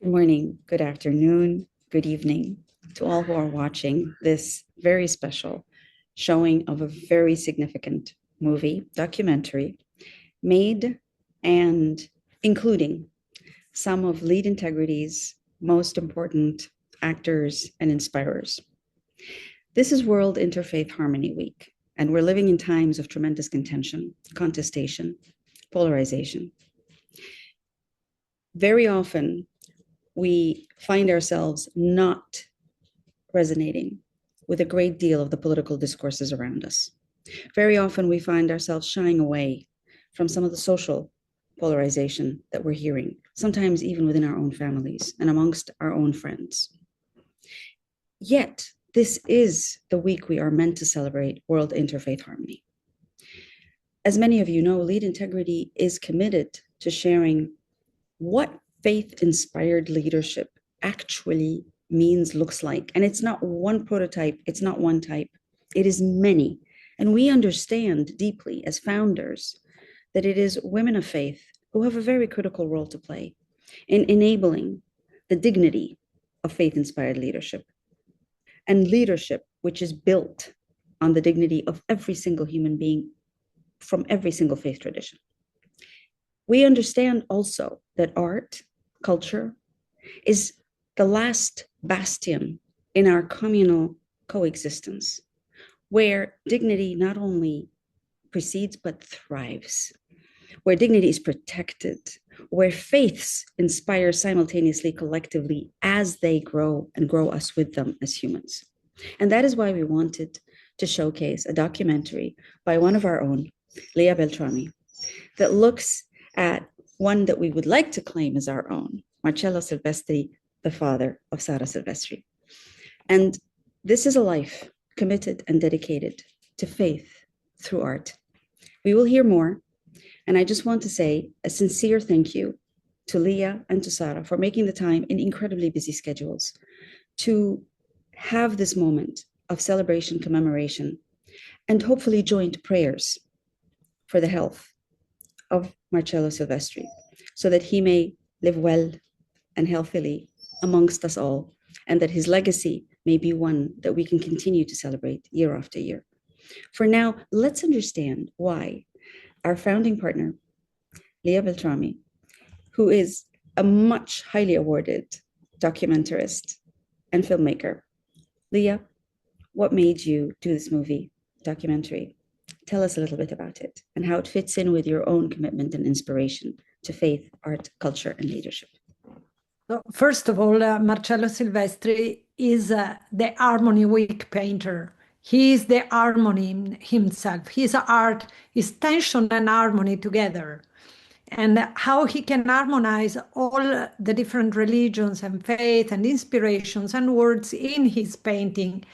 Good morning, good afternoon, good evening to all who are watching this very special showing of a very significant movie, documentary, made and including some of Lead Integrity's most important actors and inspirers. This is World Interfaith Harmony Week, and we're living in times of tremendous contention, contestation, polarization. Very often, we find ourselves not resonating with a great deal of the political discourses around us. Very often, we find ourselves shying away from some of the social polarization that we're hearing, sometimes even within our own families and amongst our own friends. Yet, this is the week we are meant to celebrate World Interfaith Harmony. As many of you know, Lead Integrity is committed to sharing what faith-inspired leadership actually looks like. And it's not one prototype, it's not one type, it is many. And we understand deeply as founders that it is women of faith who have a very critical role to play in enabling the dignity of faith-inspired leadership and leadership which is built on the dignity of every single human being from every single faith tradition. We understand also that art, culture, is the last bastion in our communal coexistence, where dignity not only precedes but thrives, where dignity is protected, where faiths inspire simultaneously, collectively, as they grow and grow us with them as humans. And that is why we wanted to showcase a documentary by one of our own, Leah Beltrami, that looks at one that we would like to claim as our own, Marcello Silvestri, the father of Sara Silvestri. And this is a life committed and dedicated to faith through art. We will hear more, and I just want to say a sincere thank you to Leah and to Sara for making the time in incredibly busy schedules to have this moment of celebration, commemoration, and hopefully joint prayers for the health of Marcello Silvestri, so that he may live well and healthily amongst us all, and that his legacy may be one that we can continue to celebrate year after year. For now, let's understand why our founding partner, Leah Beltrami, who is a much highly awarded documentarist and filmmaker. Leah, what made you do this movie documentary? Tell us a little bit about it and how it fits in with your own commitment and inspiration to faith, art, culture, and leadership. So first of all, Marcello Silvestri is the Harmony Week painter. He is the harmony himself. His art is tension and harmony together. And how he can harmonize all the different religions and faith and inspirations and words in his painting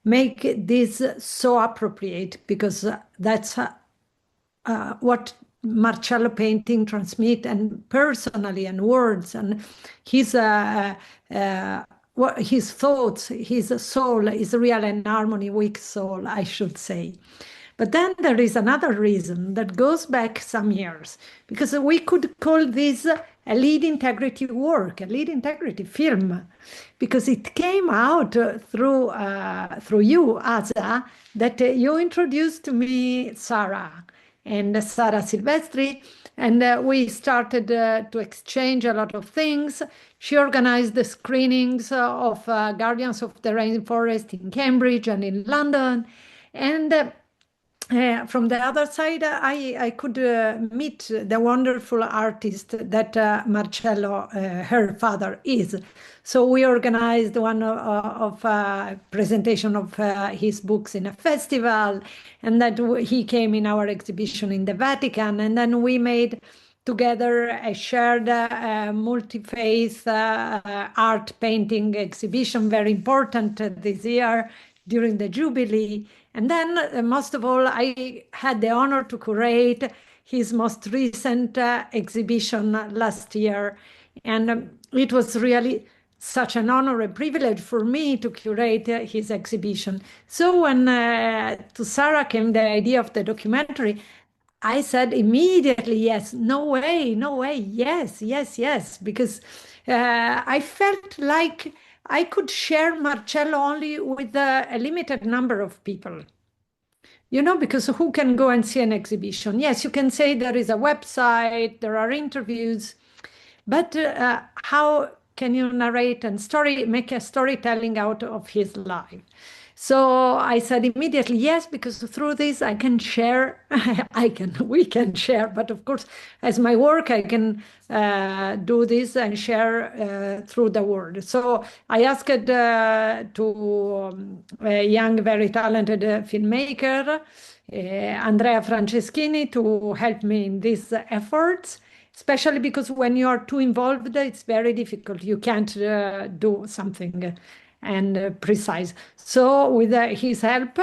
make this so appropriate, because that's what Marcello painting transmit, and personally, and words, and his his thoughts, his soul is real and harmony weak soul, I should say. But then there is another reason that goes back some years, because we could call this a lead integrity work, a lead integrity film, because it came out through you, Aza, that you introduced to me Sara and Sara Silvestri, and we started to exchange a lot of things. She organized the screenings of Guardians of the Rainforest in Cambridge and in London, and from the other side, I could meet the wonderful artist that Marcello, her father, is. So we organized one of presentation of his books in a festival, and that he came in our exhibition in the Vatican, and then we made together a shared multi-faith art painting exhibition, very important this year during the Jubilee. And then, most of all, I had the honor to curate his most recent exhibition last year. And it was really such an honor and privilege for me to curate his exhibition. So when to Sarah came the idea of the documentary, I said immediately, yes, no way, no way, yes, yes, yes, because I felt like I could share Marcello only with a limited number of people. Because who can go and see an exhibition? Yes, you can say there is a website, there are interviews, but how can you narrate and make a storytelling out of his life? So I said immediately yes, because through this I can share, we can share, but of course, as my work, I can do this and share through the world. So I asked to a young, very talented filmmaker, Andrea Franceschini, to help me in these efforts, especially because when you are too involved, it's very difficult. You can't do something and precise. So with his help,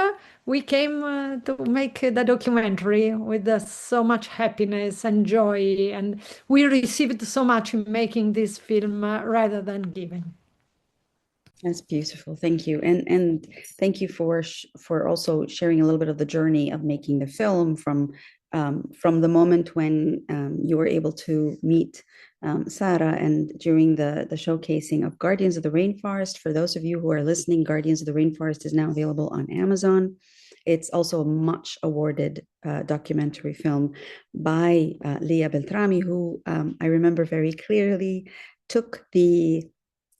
we came to make the documentary with so much happiness and joy, and we received so much in making this film rather than giving. That's beautiful. Thank you. And thank you for also sharing a little bit of the journey of making the film from the moment when you were able to meet Sarah, and during the showcasing of Guardians of the Rainforest. For those of you who are listening, Guardians of the Rainforest is now available on Amazon. It's also a much awarded documentary film by Leah Beltrami, who I remember very clearly took the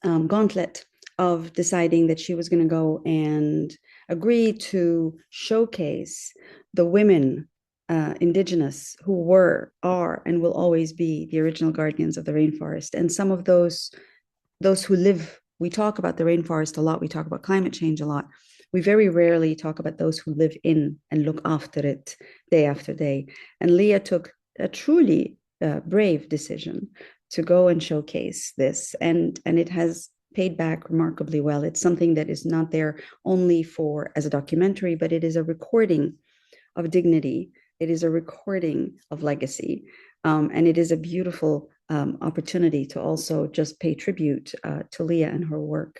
gauntlet of deciding that she was going to go and agree to showcase the women, indigenous, who were, are, and will always be the original guardians of the rainforest. And some of those who live, we talk about the rainforest a lot, we talk about climate change a lot. We very rarely talk about those who live in and look after it day after day. And Leah took a truly brave decision to go and showcase this, and it has paid back remarkably well. It's something that is not there only for as a documentary, but it is a recording of dignity. It is a recording of legacy. And it is a beautiful opportunity to also just pay tribute to Leah and her work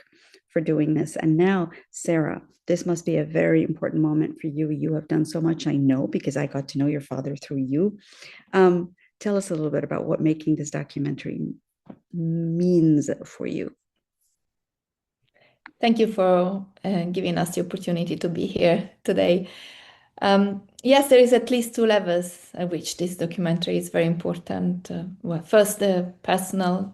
for doing this. And now, Sarah, this must be a very important moment for you. You have done so much, I know, because I got to know your father through you. Tell us a little bit about what making this documentary means for you. Thank you for giving us the opportunity to be here today. Yes, there is at least two levels at which this documentary is very important. Well, first, the personal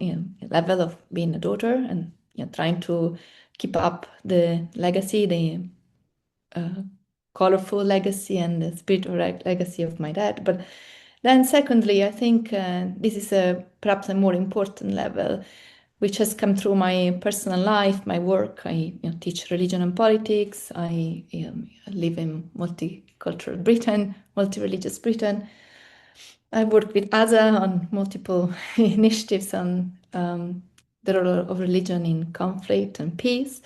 level of being a daughter and trying to keep up the legacy, the colorful legacy and the spiritual legacy of my dad. But then secondly, I think this is perhaps a more important level, which has come through my personal life, my work. I teach religion and politics. I live in multicultural Britain, multi-religious Britain. I work with Aza on multiple initiatives on the role of religion in conflict and peace.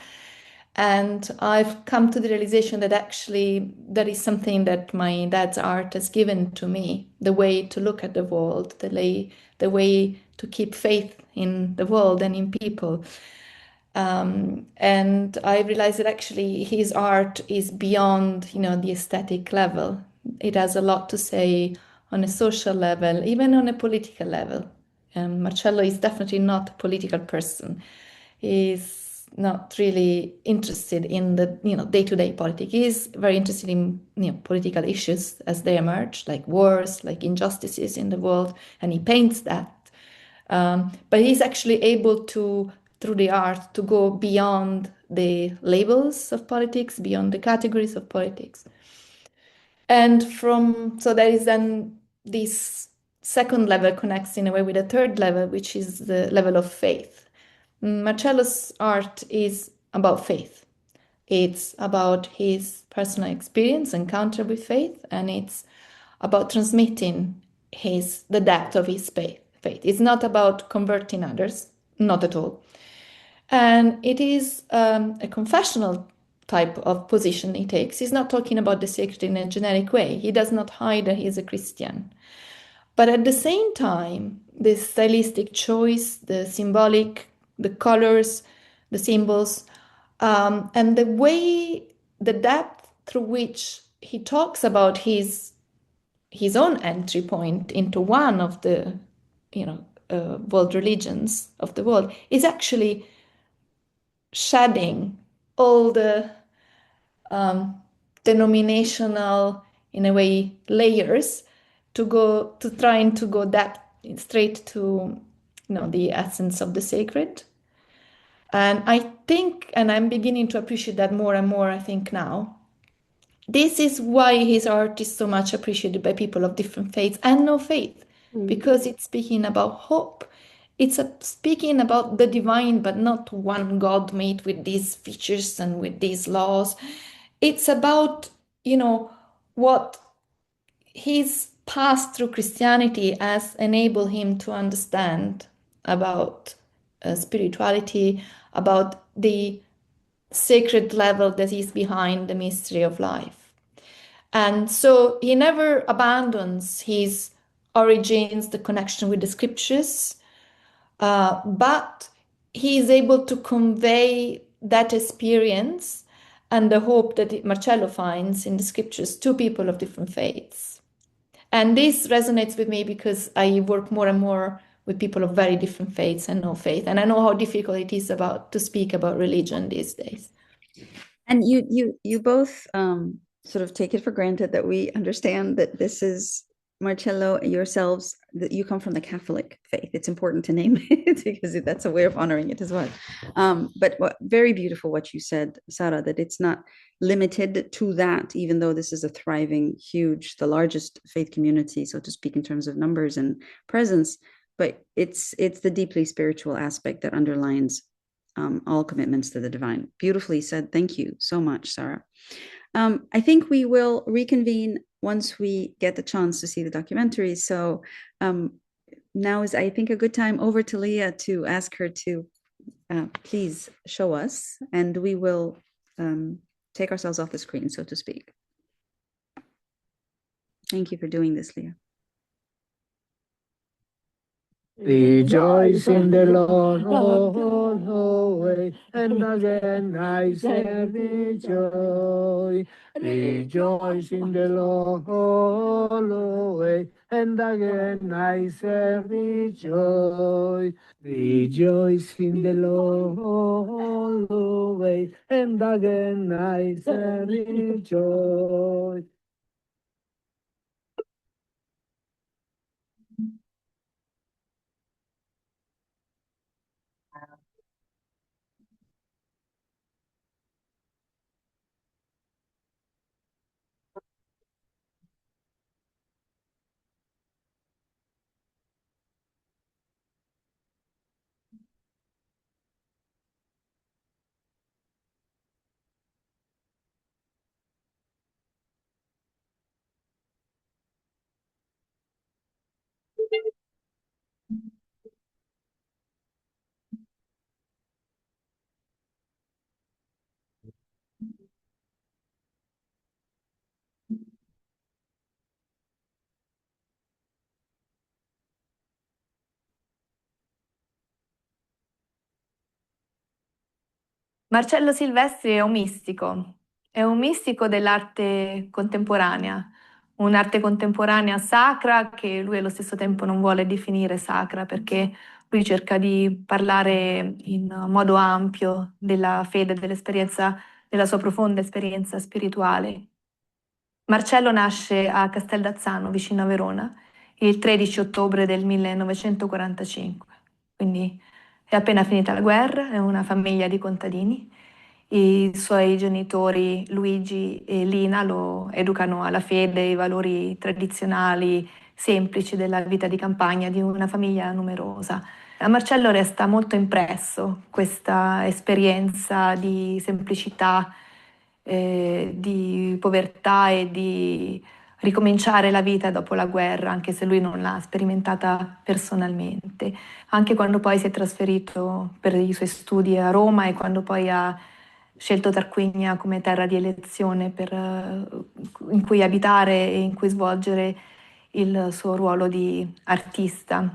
And I've come to the realization that actually that is something that my dad's art has given to me, the way to look at the world, the way to keep faith in the world and in people. And I realized that actually his art is beyond, the aesthetic level. It has a lot to say on a social level, even on a political level. Marcello is definitely not a political person. He's not really interested in the day-to-day politics. He's very interested in political issues as they emerge, like wars, like injustices in the world, and he paints that. But he's actually able to, through the art, to go beyond the labels of politics, beyond the categories of politics. And so there is then this second level connects in a way with the third level, which is the level of faith. Marcello's art is about faith. It's about his personal experience, encounter with faith, and it's about transmitting the depth of his faith. It's not about converting others, not at all. And it is a confessional type of position he takes. He's not talking about the sacred in a generic way. He does not hide that he's a Christian. But at the same time, the stylistic choice, the symbolic, the colors, the symbols, and the depth through which he talks about his his own entry point into one of the, world religions of the world, is actually shedding all the denominational, in a way, layers to trying to go that straight to, the essence of the sacred. And I think, and I'm beginning to appreciate that more and more, I think now. This is why his art is so much appreciated by people of different faiths and no faith, because it's speaking about hope. It's speaking about the divine, but not one God made with these features and with these laws. It's about, what his path through Christianity has enabled him to understand about spirituality, about the sacred level that is behind the mystery of life. And so he never abandons his origins, the connection with the scriptures, but he is able to convey that experience and the hope that Marcello finds in the scriptures to people of different faiths. And this resonates with me because I work more and more with people of very different faiths and no faith. And I know how difficult it is to speak about religion these days. And you both sort of take it for granted that we understand that this is Marcello, yourselves, that you come from the Catholic faith. It's important to name it because that's a way of honoring it as well. But very beautiful what you said, Sara, that it's not limited to that, even though this is a thriving, huge, the largest faith community, so to speak, in terms of numbers and presence. But it's the deeply spiritual aspect that underlines all commitments to the divine. Beautifully said. Thank you so much, Sara. I think we will reconvene once we get the chance to see the documentary. So now is, I think, a good time over to Leah to ask her to please show us, and we will take ourselves off the screen, so to speak. Thank you for doing this, Leah. Rejoice in the Lord always, and again I say rejoice. Rejoice in the Lord always, and again I say rejoice. Rejoice in the Lord always, and again I say rejoice. Marcello Silvestri è un mistico dell'arte contemporanea, un'arte contemporanea sacra che lui allo stesso tempo non vuole definire sacra perché lui cerca di parlare in modo ampio della fede, dell'esperienza, della sua profonda esperienza spirituale. Marcello nasce a Casteldazzano, vicino a Verona, il 13 ottobre del 1945, quindi è appena finita la guerra, è una famiglia di contadini. I suoi genitori Luigi e Lina lo educano alla fede, ai valori tradizionali, semplici della vita di campagna di una famiglia numerosa. A Marcello resta molto impresso questa esperienza di semplicità, di povertà e di ricominciare la vita dopo la guerra, anche se lui non l'ha sperimentata personalmente. Anche quando poi si è trasferito per i suoi studi a Roma e quando poi ha scelto Tarquinia come terra di elezione in cui abitare e in cui svolgere il suo ruolo di artista,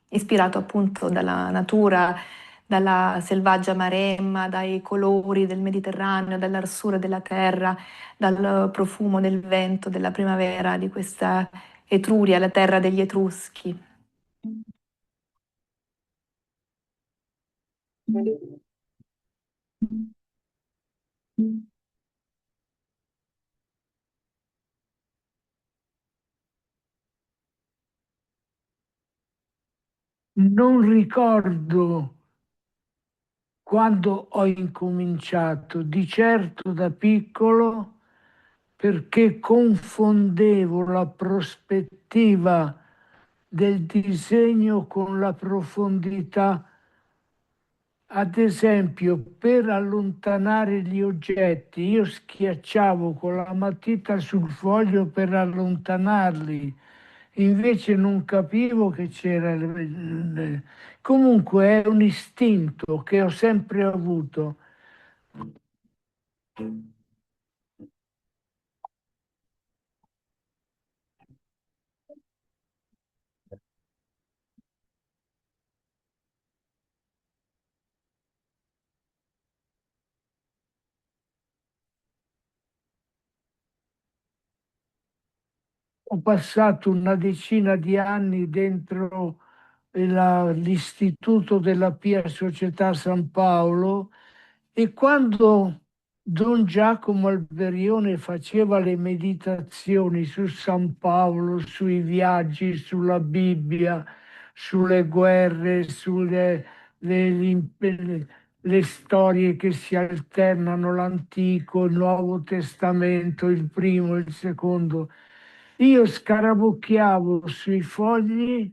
ispirato appunto dalla natura, dalla selvaggia Maremma, dai colori del Mediterraneo, dall'arsura della terra, dal profumo del vento della primavera, di questa Etruria, la terra degli Etruschi. Non ricordo quando ho incominciato, di certo da piccolo, perché confondevo la prospettiva del disegno con la profondità. Ad esempio, per allontanare gli oggetti, io schiacciavo con la matita sul foglio per allontanarli, invece non capivo che c'era. Comunque è un istinto che ho sempre avuto. Ho passato una decina di anni dentro l'istituto della Pia Società San Paolo e quando Don Giacomo Alberione faceva le meditazioni su San Paolo, sui viaggi, sulla Bibbia, sulle guerre, sulle le storie che si alternano, l'Antico, il Nuovo Testamento, il primo, il secondo. Io scarabocchiavo sui fogli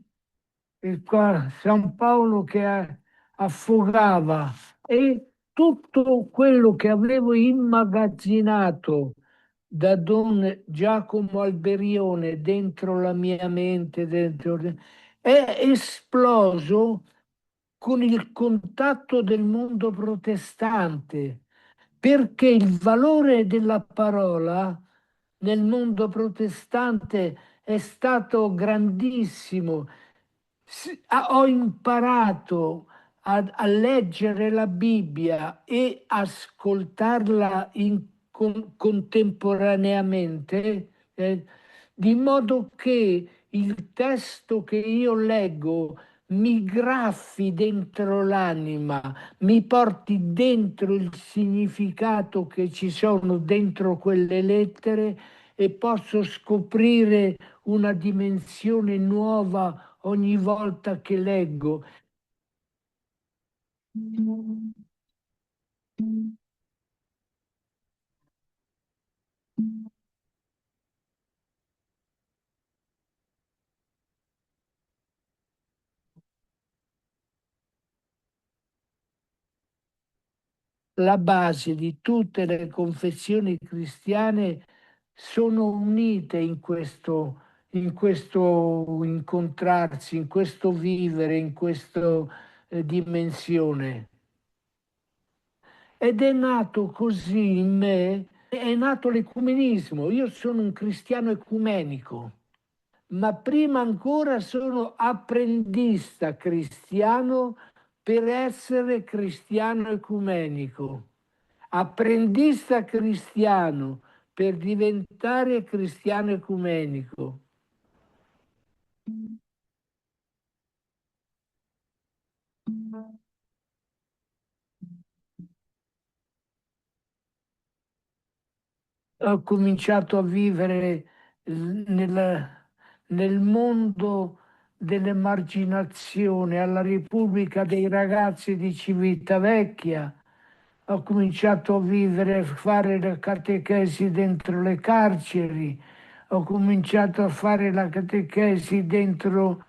e qua San Paolo che affogava e tutto quello che avevo immagazzinato da Don Giacomo Alberione dentro la mia mente, è esploso con il contatto del mondo protestante, perché il valore della parola nel mondo protestante è stato grandissimo. Ho imparato a leggere la Bibbia e ascoltarla contemporaneamente, di modo che il testo che io leggo mi graffi dentro l'anima, mi porti dentro il significato che ci sono dentro quelle lettere e posso scoprire una dimensione nuova ogni volta che leggo. La base di tutte le confessioni cristiane sono unite in questo incontrarsi, in questo vivere, in questa dimensione. Ed è nato così in me, è nato l'ecumenismo. Io sono un cristiano ecumenico, ma prima ancora sono apprendista cristiano per essere cristiano ecumenico. Apprendista cristiano per diventare cristiano ecumenico. Ho cominciato a vivere nel mondo dell'emarginazione alla Repubblica dei Ragazzi di Civitavecchia. Ho cominciato a vivere, a fare la catechesi dentro le carceri, ho cominciato a fare la catechesi dentro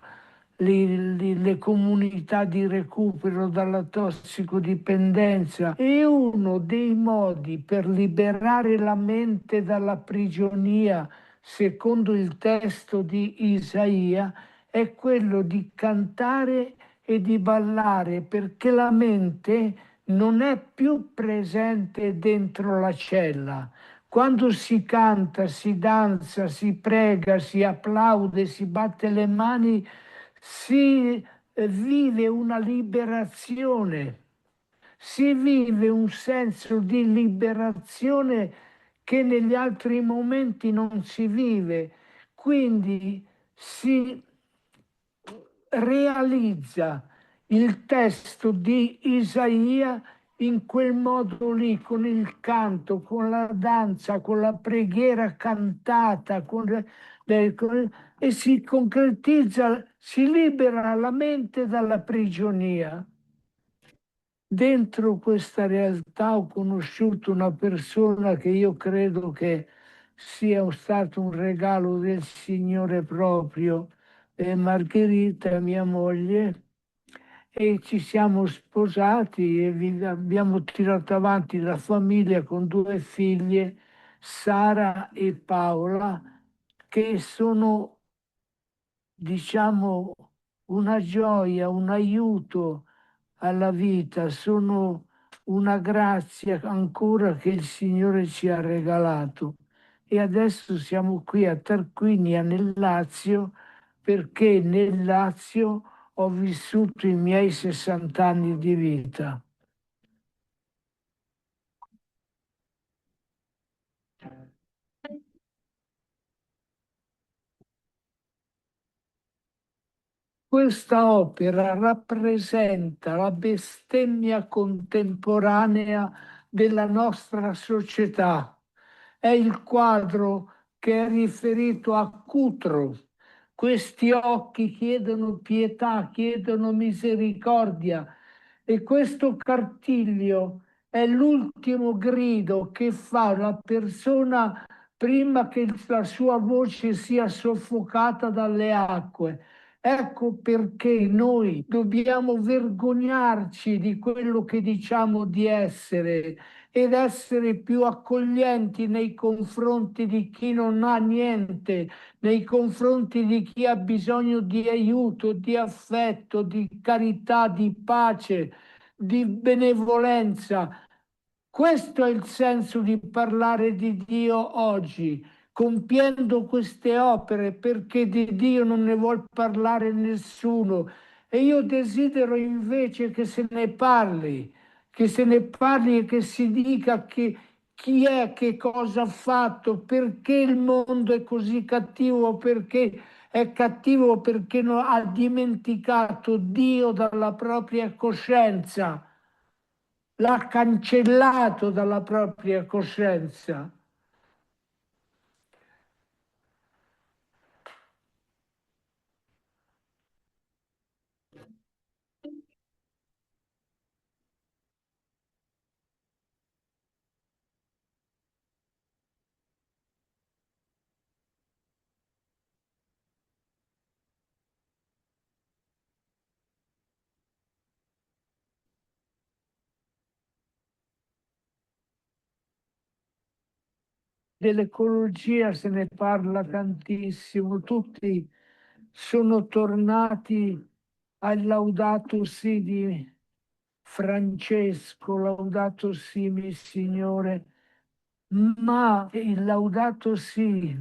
le comunità di recupero dalla tossicodipendenza. E uno dei modi per liberare la mente dalla prigionia, secondo il testo di Isaia, è quello di cantare e di ballare, perché la mente non è più presente dentro la cella. Quando si canta, si danza, si prega, si applaude, si batte le mani, si vive una liberazione, si vive un senso di liberazione che negli altri momenti non si vive. Quindi si realizza il testo di Isaia in quel modo lì, con il canto, con la danza, con la preghiera cantata, e si concretizza, si libera la mente dalla prigionia. Dentro questa realtà ho conosciuto una persona che io credo che sia stato un regalo del Signore proprio, Margherita, mia moglie, e ci siamo sposati e abbiamo tirato avanti la famiglia con due figlie, Sara e Paola, che sono, diciamo, una gioia, un aiuto alla vita, sono una grazia ancora che il Signore ci ha regalato. E adesso siamo qui a Tarquinia, nel Lazio, perché nel Lazio ho vissuto i miei 60 anni di vita. Questa opera rappresenta la bestemmia contemporanea della nostra società. È il quadro che è riferito a Cutro. Questi occhi chiedono pietà, chiedono misericordia, e questo cartiglio è l'ultimo grido che fa la persona prima che la sua voce sia soffocata dalle acque. Ecco perché noi dobbiamo vergognarci di quello che diciamo di essere ed essere più accoglienti nei confronti di chi non ha niente, nei confronti di chi ha bisogno di aiuto, di affetto, di carità, di pace, di benevolenza. Questo è il senso di parlare di Dio oggi, compiendo queste opere, perché di Dio non ne vuol parlare nessuno. E io desidero invece che se ne parli, che se ne parli e che si dica che chi è, che cosa ha fatto, perché il mondo è così cattivo, perché è cattivo, perché ha dimenticato Dio dalla propria coscienza, l'ha cancellato dalla propria coscienza. Dell'ecologia se ne parla tantissimo, tutti sono tornati al Laudato Si di Francesco, Laudato Si, mi Signore, ma il Laudato Si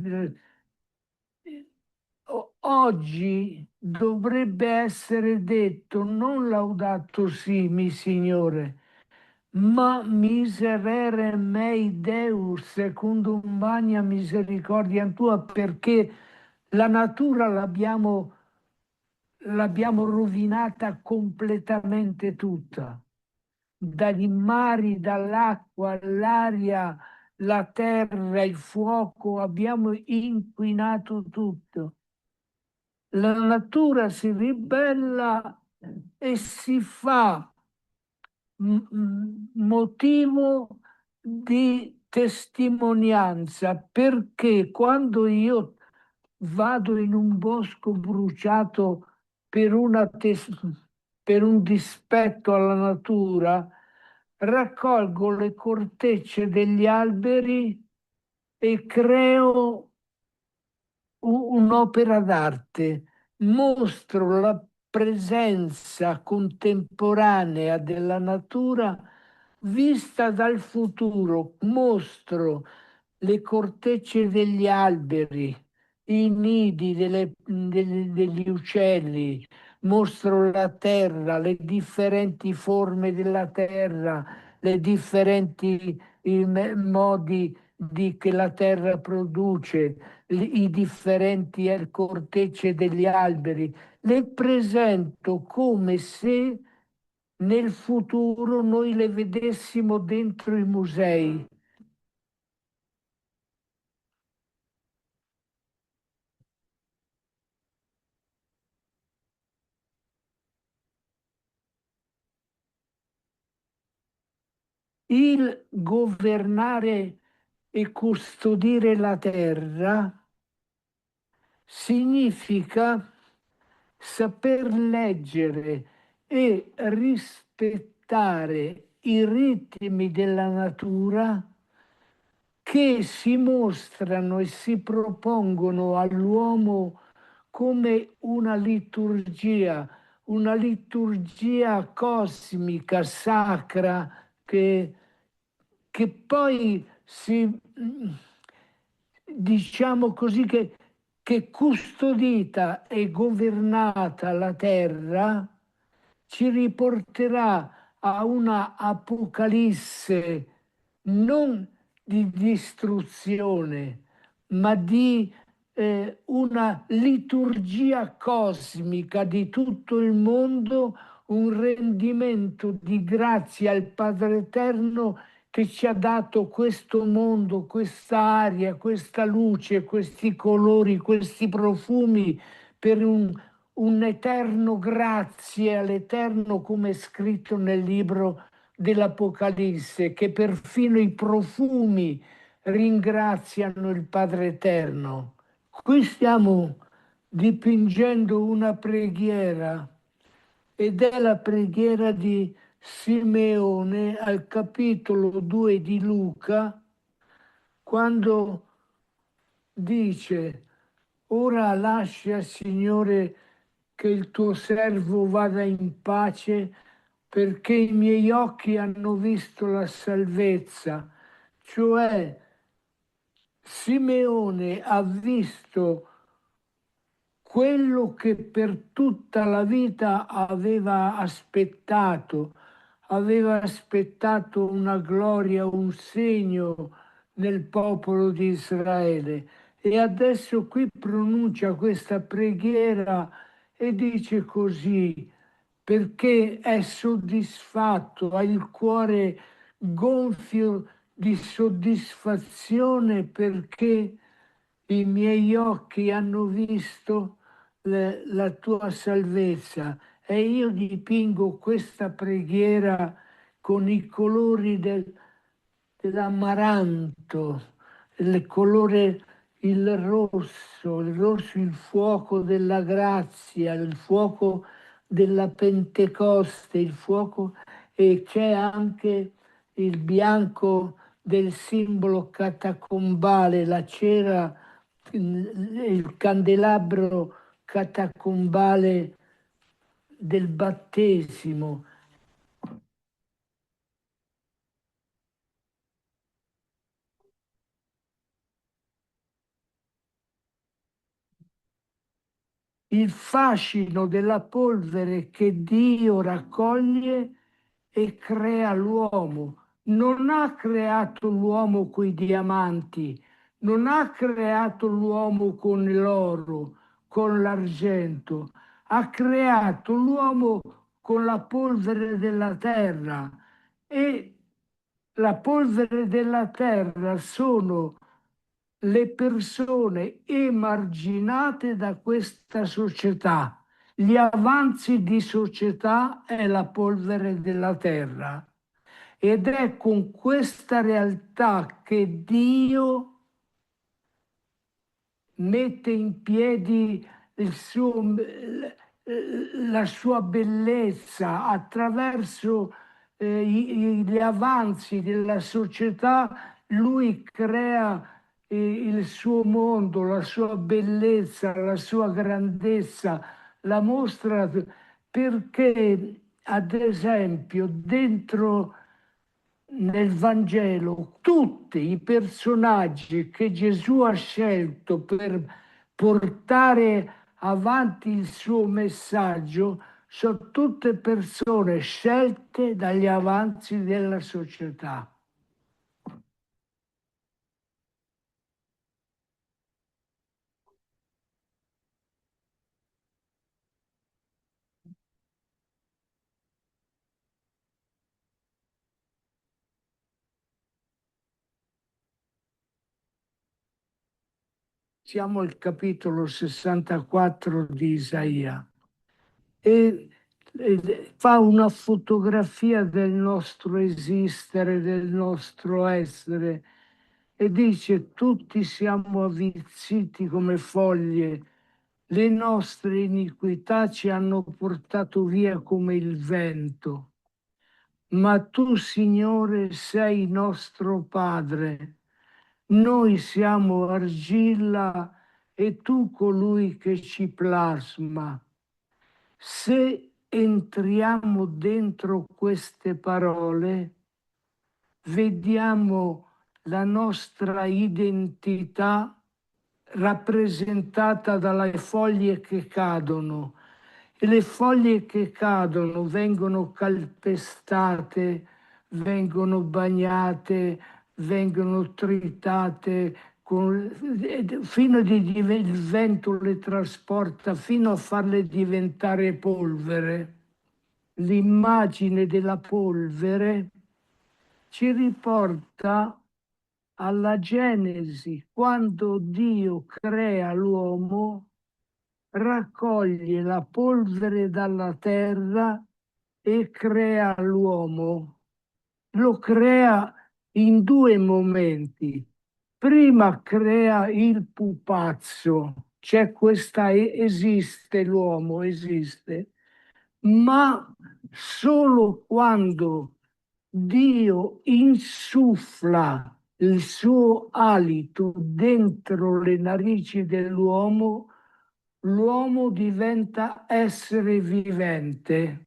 oggi dovrebbe essere detto non Laudato Si, mi Signore, ma miserere mei Deus, secundum magna misericordia tua, perché la natura l'abbiamo rovinata completamente tutta, dagli mari, dall'acqua, l'aria, la terra, il fuoco, abbiamo inquinato tutto. La natura si ribella e si fa motivo di testimonianza, perché quando io vado in un bosco bruciato per, per un dispetto alla natura, raccolgo le cortecce degli alberi e creo un'opera d'arte, mostro la presenza contemporanea della natura vista dal futuro, mostro le cortecce degli alberi, i nidi degli uccelli, mostro la terra, le differenti forme della terra, le differenti modi che la terra produce, i differenti cortecce degli alberi, le presento come se nel futuro noi le vedessimo dentro i musei. Il governare e custodire la terra significa saper leggere e rispettare i ritmi della natura che si mostrano e si propongono all'uomo come una liturgia cosmica, sacra, che poi diciamo così, che custodita e governata la terra ci riporterà a una apocalisse non di distruzione, ma di una liturgia cosmica di tutto il mondo, un rendimento di grazie al Padre Eterno che ci ha dato questo mondo, questa aria, questa luce, questi colori, questi profumi per un eterno grazie all'Eterno, come è scritto nel libro dell'Apocalisse, che perfino i profumi ringraziano il Padre Eterno. Qui stiamo dipingendo una preghiera ed è la preghiera di Simeone al capitolo 2 di Luca, quando dice: ora lascia, Signore, che il tuo servo vada in pace, perché i miei occhi hanno visto la salvezza. Cioè, Simeone ha visto quello che per tutta la vita aveva aspettato una gloria, un segno nel popolo di Israele. E adesso qui pronuncia questa preghiera e dice così, perché è soddisfatto, ha il cuore gonfio di soddisfazione perché i miei occhi hanno visto la tua salvezza. E io dipingo questa preghiera con i colori dell'amaranto, il colore il rosso, il fuoco della grazia, il fuoco della Pentecoste, il fuoco, e c'è anche il bianco del simbolo catacombale, la cera, il candelabro catacombale del battesimo. Il fascino della polvere che Dio raccoglie e crea l'uomo. Non ha creato l'uomo coi diamanti, non ha creato l'uomo con l'oro, con l'argento, ha creato l'uomo con la polvere della terra, e la polvere della terra sono le persone emarginate da questa società. Gli avanzi di società è la polvere della terra, ed è con questa realtà che Dio mette in piedi la sua bellezza attraverso gli avanzi della società. Lui crea il suo mondo, la sua bellezza, la sua grandezza, la mostra, perché, ad esempio, dentro nel Vangelo tutti i personaggi che Gesù ha scelto per portare avanti il suo messaggio sono tutte persone scelte dagli avanzi della società. Siamo al capitolo 64 di Isaia e fa una fotografia del nostro esistere, del nostro essere e dice tutti siamo avvizziti come foglie, le nostre iniquità ci hanno portato via come il vento, ma tu, Signore, sei nostro Padre. Noi siamo argilla e tu colui che ci plasma. Se entriamo dentro queste parole, vediamo la nostra identità rappresentata dalle foglie che cadono e le foglie che cadono vengono calpestate, vengono bagnate, vengono tritate fino a il vento le trasporta fino a farle diventare polvere. L'immagine della polvere ci riporta alla Genesi, quando Dio crea l'uomo, raccoglie la polvere dalla terra e crea l'uomo. Lo crea in due momenti. Prima crea il pupazzo, c'è questa, esiste l'uomo, esiste, ma solo quando Dio insuffla il suo alito dentro le narici dell'uomo, l'uomo diventa essere vivente.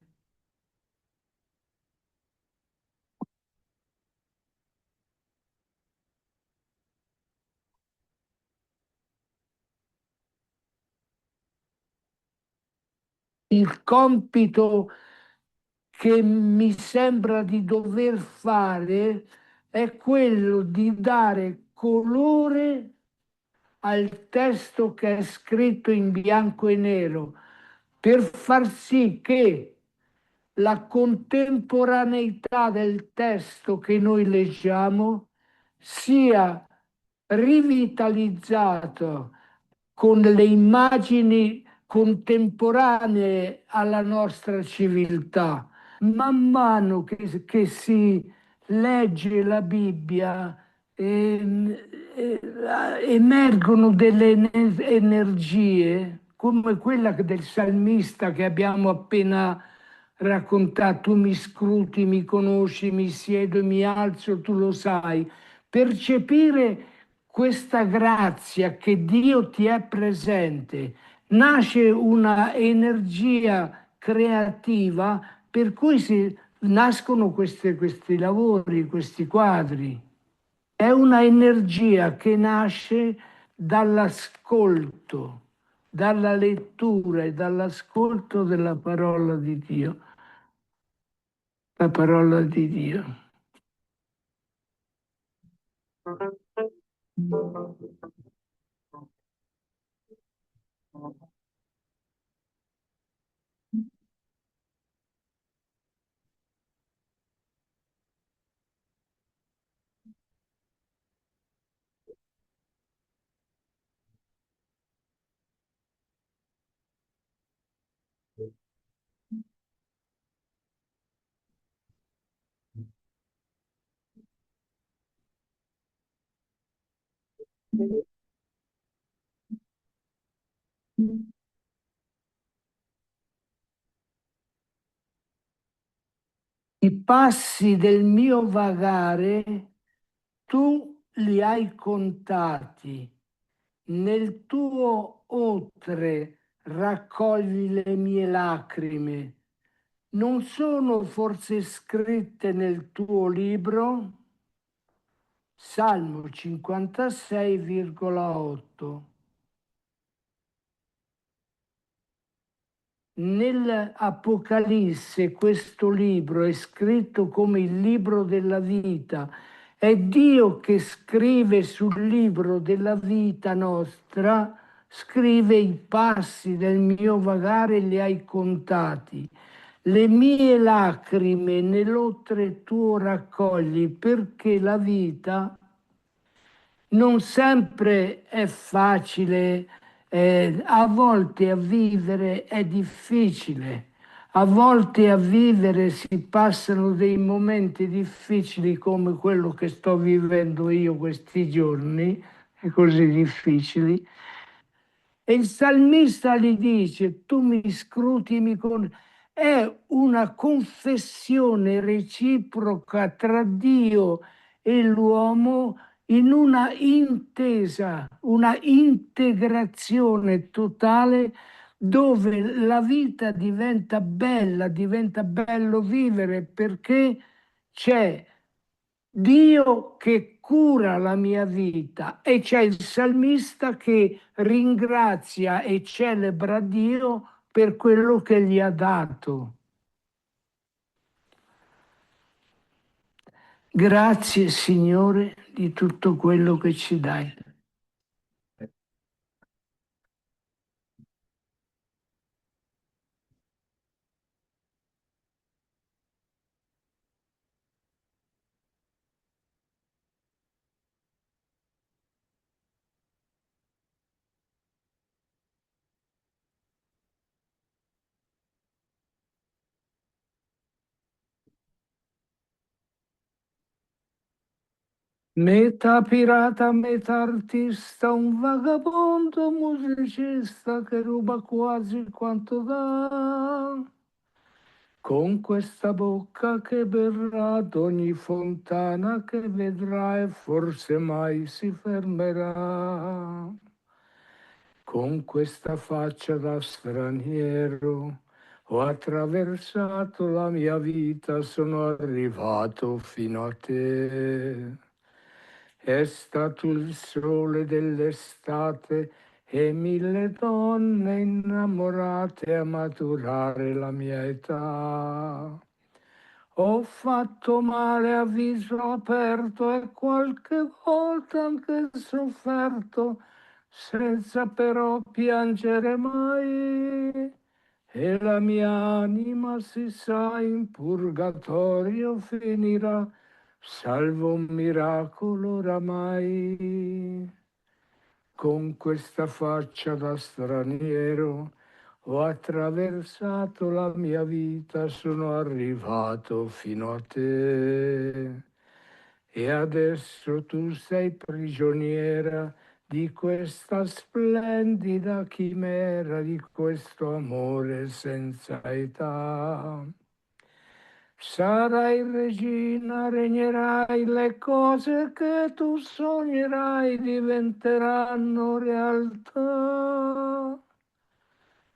Il compito che mi sembra di dover fare è quello di dare colore al testo che è scritto in bianco e nero, per far sì che la contemporaneità del testo che noi leggiamo sia rivitalizzato con le immagini contemporanee alla nostra civiltà. Man mano che si legge la Bibbia, emergono delle energie come quella del salmista che abbiamo appena raccontato. Tu mi scruti, mi conosci, mi siedo e mi alzo, tu lo sai. Percepire questa grazia che Dio ti è presente, nasce una energia creativa per cui nascono questi lavori, questi quadri. È una energia che nasce dall'ascolto, dalla lettura e dall'ascolto della parola di Dio. La parola di Dio. I passi del mio vagare tu li hai contati, nel tuo otre raccogli le mie lacrime. Non sono forse scritte nel tuo libro? Salmo 56,8. Nell'Apocalisse questo libro è scritto come il libro della vita. È Dio che scrive sul libro della vita nostra, scrive i passi del mio vagare, li hai contati. Le mie lacrime nell'otre tuo raccogli, perché la vita non sempre è facile, a volte a vivere è difficile, a volte a vivere si passano dei momenti difficili come quello che sto vivendo io questi giorni, e così difficili. E il salmista gli dice, tu mi scrutini con... È una confessione reciproca tra Dio e l'uomo in una intesa, una integrazione totale dove la vita diventa bella, diventa bello vivere perché c'è Dio che cura la mia vita e c'è il salmista che ringrazia e celebra Dio per quello che gli ha dato. Grazie Signore di tutto quello che ci dai. Metà pirata, metà artista, un vagabondo musicista che ruba quasi quanto dà. Con questa bocca che berrà d'ogni fontana che vedrà e forse mai si fermerà. Con questa faccia da straniero ho attraversato la mia vita, sono arrivato fino a te. È stato il sole dell'estate e mille donne innamorate a maturare la mia età. Ho fatto male a viso aperto e qualche volta anche sofferto, senza però piangere mai. E la mia anima, si sa, in purgatorio finirà, salvo un miracolo oramai. Con questa faccia da straniero ho attraversato la mia vita, sono arrivato fino a te. E adesso tu sei prigioniera di questa splendida chimera, di questo amore senza età. Sarai regina, regnerai, le cose che tu sognerai diventeranno realtà.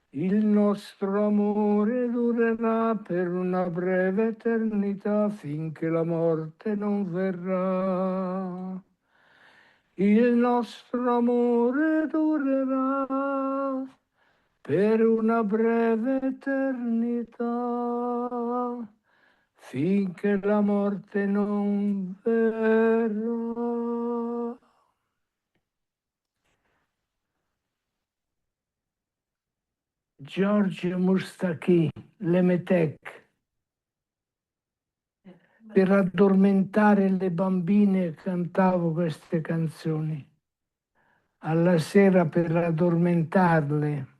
Il nostro amore durerà per una breve eternità finché la morte non verrà. Il nostro amore durerà per una breve eternità finché la morte non verrà. Giorgio Mustaki, Lemetek, per addormentare le bambine cantavo queste canzoni. Alla sera per addormentarle.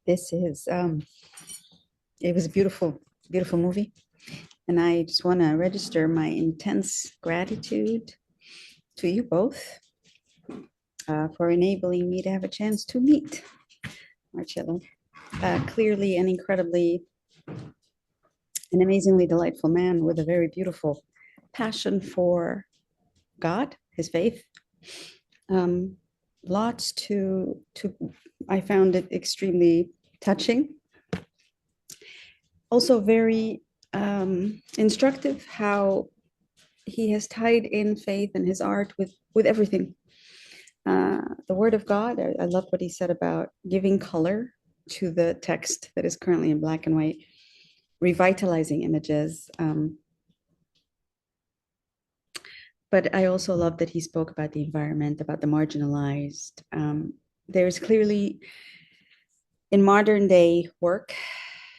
This is It was a beautiful, beautiful movie. And I just want to register my intense gratitude to you both for enabling me to have a chance to meet Marcello. Clearly an incredibly, an amazingly delightful man with a very beautiful passion for God, his faith. Lots I found it extremely touching. Also very instructive how he has tied in faith and his art with everything. The word of God, I love what he said about giving color to the text that is currently in black and white, revitalizing images. But I also love that he spoke about the environment, about the marginalized. There's clearly, in modern day work,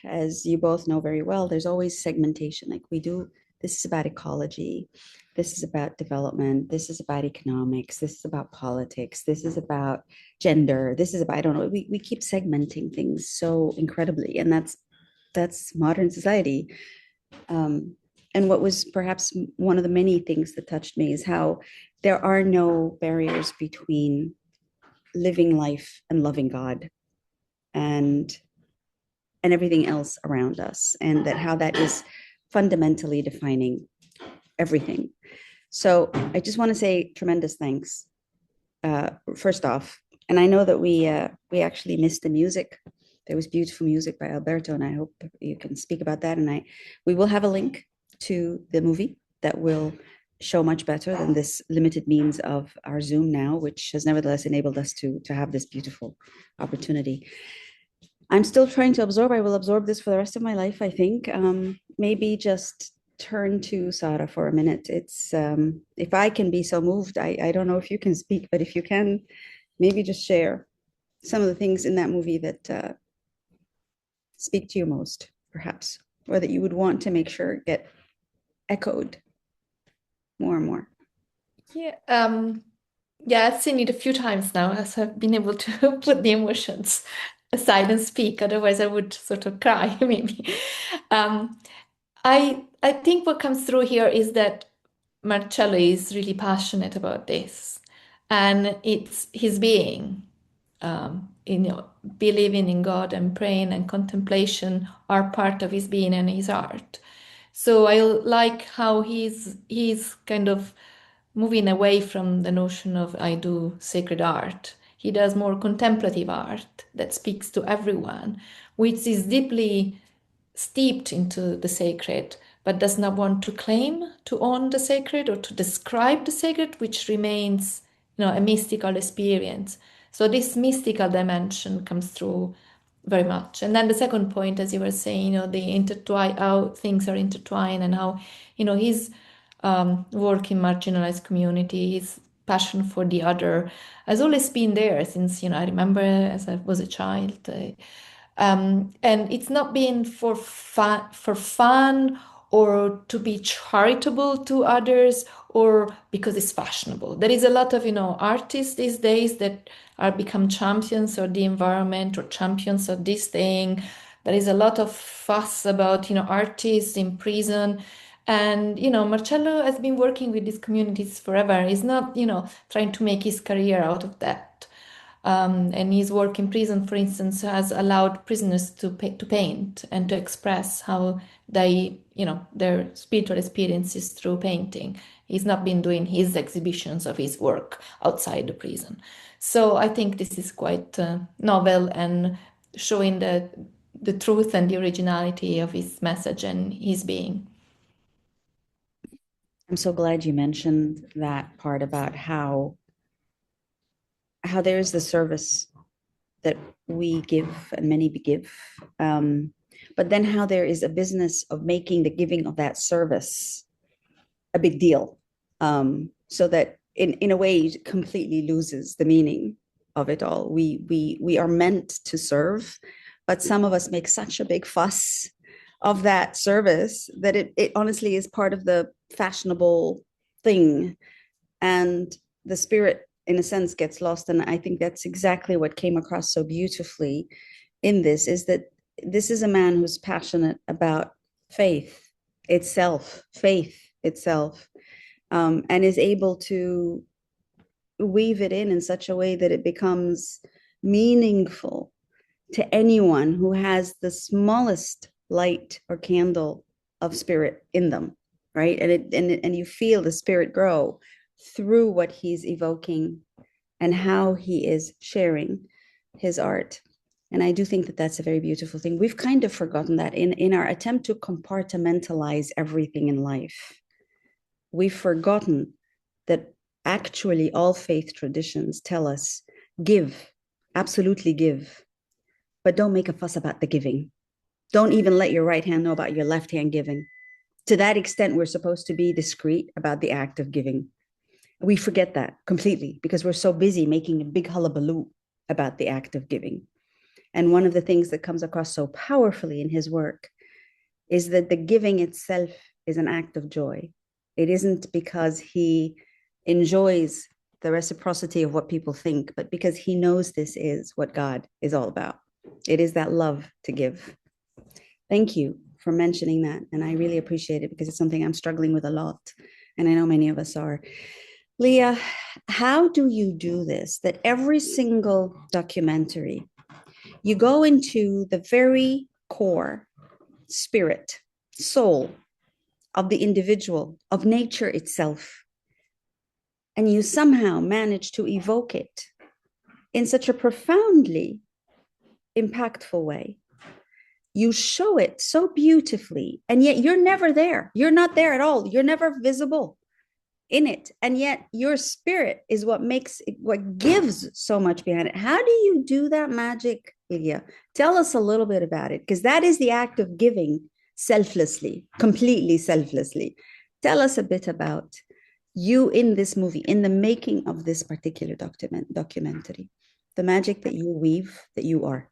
as you both know very well, there's always segmentation. Like we do, this is about ecology, this is about development, this is about economics, this is about politics, this is about gender, this is about, I don't know, we keep segmenting things so incredibly, and that's modern society. And what was perhaps one of the many things that touched me is how there are no barriers between living life and loving God and everything else around us, and that how that is fundamentally defining everything. So I just want to say tremendous thanks, first off. And I know that we actually missed the music. There was beautiful music by Alberto, and I hope you can speak about that. And we will have a link to the movie that will show much better than this limited means of our Zoom now, which has nevertheless enabled us to have this beautiful opportunity. I'm still trying to absorb. I will absorb this for the rest of my life, I think. Maybe just turn to Sara for a minute. It's if I can be so moved, I don't know if you can speak, but if you can, maybe just share some of the things in that movie that speak to you most, perhaps, or that you would want to make sure get echoed more and more. Yeah, I've seen it a few times now, as I've been able to put the emotions aside and speak. Otherwise, I would sort of cry, maybe. I think what comes through here is that Marcello is really passionate about this, and it's his being. Believing in God and praying and contemplation are part of his being and his art. So I like how he's kind of moving away from the notion of I do sacred art. He does more contemplative art that speaks to everyone, which is deeply steeped into the sacred, but does not want to claim to own the sacred or to describe the sacred, which remains, a mystical experience. So this mystical dimension comes through very much. And then the second point, as you were saying, the intertwine, how things are intertwined, and how, his work in marginalized community, his passion for the other has always been there since, I remember as I was a child. And it's not been for fun or to be charitable to others or because it's fashionable. There is a lot of, artists these days that are become champions of the environment or champions of this thing. There is a lot of fuss about, artists in prison. And, Marcello has been working with these communities forever. He's not, trying to make his career out of that. And his work in prison, for instance, has allowed prisoners to paint and to express how they, their spiritual experiences through painting. He's not been doing his exhibitions of his work outside the prison. So I think this is quite novel and showing the truth and the originality of his message and his being. I'm so glad you mentioned that part about how there is the service that we give and many give, but then how there is a business of making the giving of that service a big deal, so that in a way it completely loses the meaning of it all. We are meant to serve, but some of us make such a big fuss of that service that it honestly is part of the fashionable thing, and the spirit in a sense gets lost. And I think that's exactly what came across so beautifully in this, is that this is a man who's passionate about faith itself, and is able to weave it in such a way that it becomes meaningful to anyone who has the smallest light or candle of spirit in them, right? And you feel the spirit grow through what he's evoking and how he is sharing his art. And I do think that that's a very beautiful thing. We've kind of forgotten that in our attempt to compartmentalize everything in life. We've forgotten that actually all faith traditions tell us give, absolutely give, but don't make a fuss about the giving. Don't even let your right hand know about your left hand giving. To that extent, we're supposed to be discreet about the act of giving. We forget that completely because we're so busy making a big hullabaloo about the act of giving. And one of the things that comes across so powerfully in his work is that the giving itself is an act of joy. It isn't because he enjoys the reciprocity of what people think, but because he knows this is what God is all about. It is that love to give. Thank you for mentioning that. And I really appreciate it because it's something I'm struggling with a lot. And I know many of us are. Leah, how do you do this? That every single documentary, you go into the very core spirit, soul of the individual, of nature itself, and you somehow manage to evoke it in such a profoundly impactful way. You show it so beautifully, and yet you're never there. You're not there at all. You're never visible in it. And yet your spirit is what makes it, what gives so much behind it. How do you do that magic, Ilya? Tell us a little bit about it, because that is the act of giving selflessly, completely selflessly. Tell us a bit about you in this movie, in the making of this particular documentary, the magic that you weave, that you are.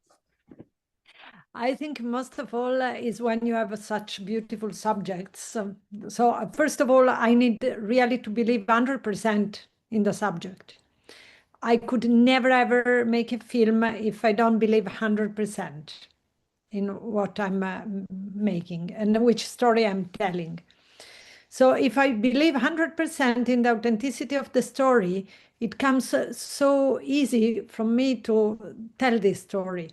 I think most of all is when you have such beautiful subjects. So first of all, I need really to believe 100% in the subject. I could never ever make a film if I don't believe 100% in what I'm making and which story I'm telling. So if I believe 100% in the authenticity of the story, it comes so easy for me to tell this story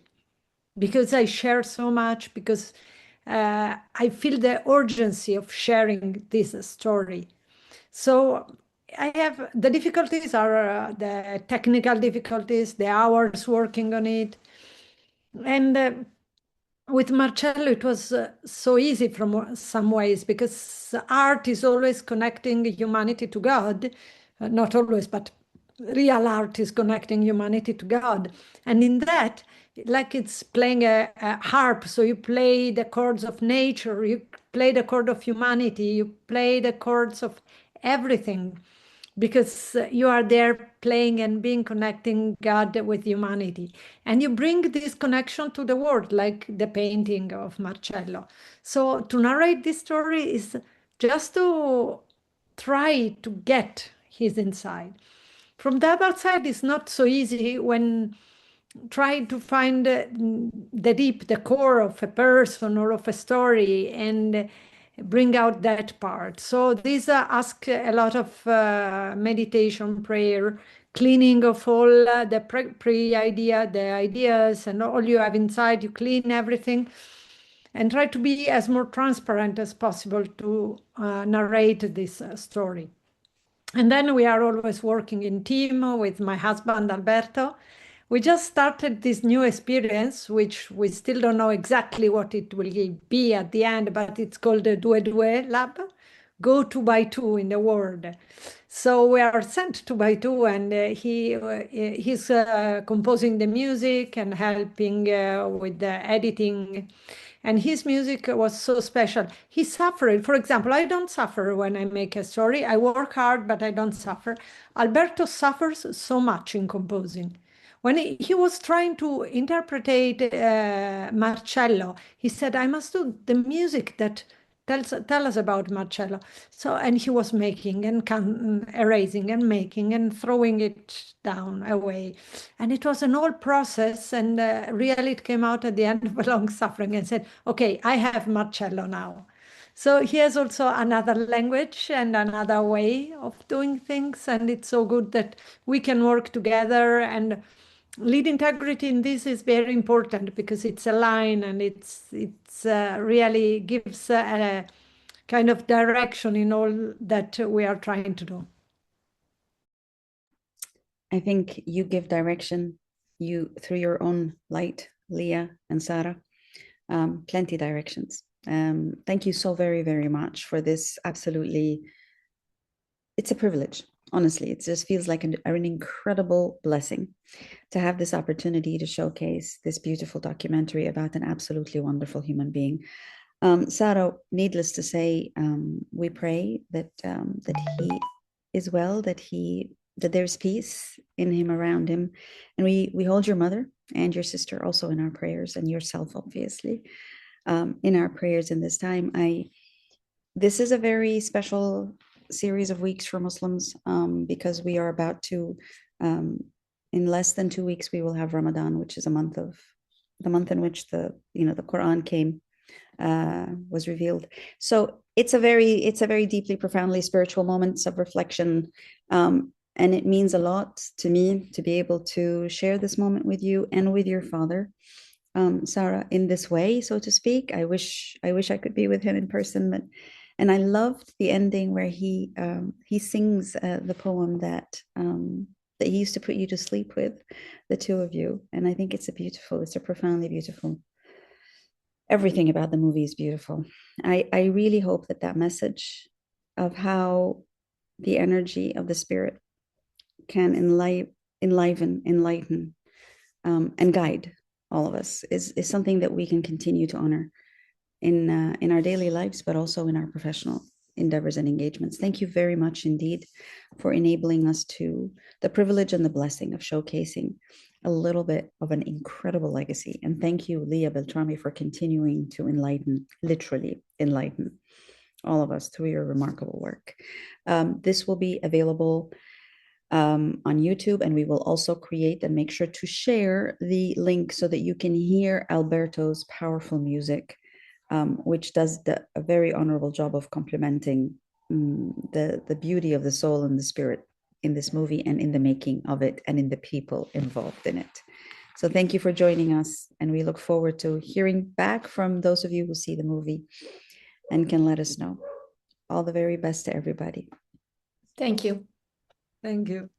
because I share so much, because I feel the urgency of sharing this story. So I have, the difficulties are the technical difficulties, the hours working on it. And with Marcello, it was so easy from some ways, because art is always connecting humanity to God. Not always, but real art is connecting humanity to God. And in that, like it's playing a harp, so you play the chords of nature, you play the chord of humanity, you play the chords of everything, because you are there playing and being connecting God with humanity. And you bring this connection to the world, like the painting of Marcello. So to narrate this story is just to try to get his inside. From the other side, it's not so easy when trying to find the deep, the core of a person or of a story, and bring out that part. So these ask a lot of meditation, prayer, cleaning of all the pre-idea, the ideas, and all you have inside. You clean everything and try to be as more transparent as possible to narrate this story. And then we are always working in team with my husband, Alberto. We just started this new experience, which we still don't know exactly what it will be at the end, but it's called the Due Due Lab. Go 2 by 2 in the world. So we are sent 2 by 2, and he's composing the music and helping with the editing. And his music was so special. He suffered. For example, I don't suffer when I make a story. I work hard, but I don't suffer. Alberto suffers so much in composing. When he was trying to interpret Marcello, he said, I must do the music that tell us about Marcello. So, and he was making and erasing and making and throwing it down away. And it was an old process. And really it came out at the end of a long suffering and said, okay, I have Marcello now. So he has also another language and another way of doing things. And it's so good that we can work together, and lead integrity in this is very important because it's a line, and it's really gives a kind of direction in all that we are trying to do. I think you give direction, you through your own light, Leah and Sarah, plenty directions. Thank you so very, very much for this. Absolutely, it's a privilege. Honestly, it just feels like an incredible blessing to have this opportunity to showcase this beautiful documentary about an absolutely wonderful human being. Sarah, needless to say, we pray that he is well, that there's peace in him, around him, and we hold your mother and your sister also in our prayers, and yourself obviously in our prayers in this time. This is a very special series of weeks for Muslims, because we are about to, in less than 2 weeks, we will have Ramadan, which is the month in which the Quran came, was revealed. So it's a very deeply, profoundly spiritual moments of reflection, and it means a lot to me to be able to share this moment with you and with your father, Sarah, in this way, so to speak. I wish I could be with him in person, and I loved the ending where he sings the poem that he used to put you to sleep with, the two of you. And I think it's a profoundly beautiful. Everything about the movie is beautiful. I really hope that message of how the energy of the spirit can enlighten, and guide all of us is something that we can continue to honor in our daily lives, but also in our professional endeavors and engagements. Thank you very much indeed for enabling us to the privilege and the blessing of showcasing a little bit of an incredible legacy. And thank you, Leah Beltrami, for continuing to literally enlighten all of us through your remarkable work. This will be available on YouTube, and we will also create and make sure to share the link so that you can hear Alberto's powerful music, which does a very honorable job of complementing the beauty of the soul and the spirit in this movie and in the making of it and in the people involved in it. So thank you for joining us, and we look forward to hearing back from those of you who see the movie and can let us know. All the very best to everybody. Thank you. Thank you.